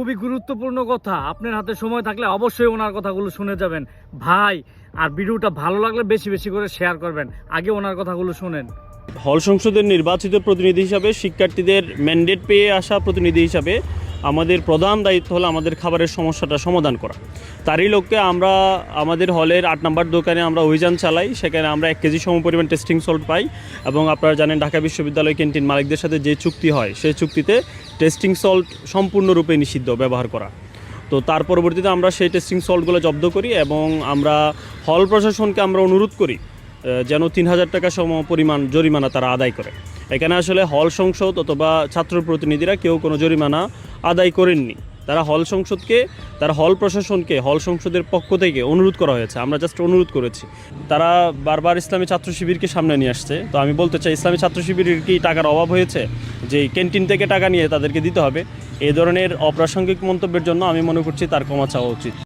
খুবই গুরুত্বপূর্ণ কথা। আপনার হাতে সময় থাকলে অবশ্যই ওনার কথাগুলো শুনে যাবেন ভাই। আর ভিডিওটা ভালো লাগলে বেশি বেশি করে শেয়ার করবেন। আগে ওনার কথাগুলো শুনেন। হল সংসদের নির্বাচিত প্রতিনিধি হিসাবে, শিক্ষার্থীদের ম্যান্ডেট পেয়ে আসা প্রতিনিধি হিসাবে আমাদের প্রধান দায়িত্ব হলো আমাদের খাবারের সমস্যাটা সমাধান করা। তারই লক্ষ্যে আমরা আমাদের হলের 8 নম্বর দোকানে আমরা অভিযান চালাই। সেখানে আমরা 1 কেজি সমপরিমাণ টেস্টিং সল্ট পাই এবং আপনারা জানেন ঢাকা বিশ্ববিদ্যালয় ক্যান্টিন মালিকদের সাথে যে চুক্তি হয় সেই চুক্তিতে টেস্টিং সল্ট সম্পূর্ণরূপে নিষিদ্ধ ব্যবহার করা। তো তার পরবর্তীতে আমরা সেই টেস্টিং সল্টগুলো জব্দ করি এবং আমরা হল প্রশাসনকে আমরা অনুরোধ করি যেন 3000 টাকা সম পরিমাণ জরিমানা তারা আদায় করে। এখানে আসলে হল সংসদ অথবা ছাত্র প্রতিনিধিরা কেউ কোনো জরিমানা আদায় করেননি। তারা হল প্রশাসনকে হল সংসদের পক্ষ থেকে অনুরোধ করা হয়েছে, আমরা জাস্ট অনুরোধ করেছি। তারা বারবার ইসলামী ছাত্র শিবিরকে সামনে নিয়ে আসছে। তো আমি বলতে চাই, ইসলামী ছাত্র শিবিরের কি টাকার অভাব হয়েছে যে ক্যান্টিন থেকে টাকা নিয়ে তাদেরকে দিতে হবে? এই ধরনের অপ্রাসঙ্গিক মন্তব্যের জন্য আমি মনে করছি তার ক্ষমা চাওয়া উচিত।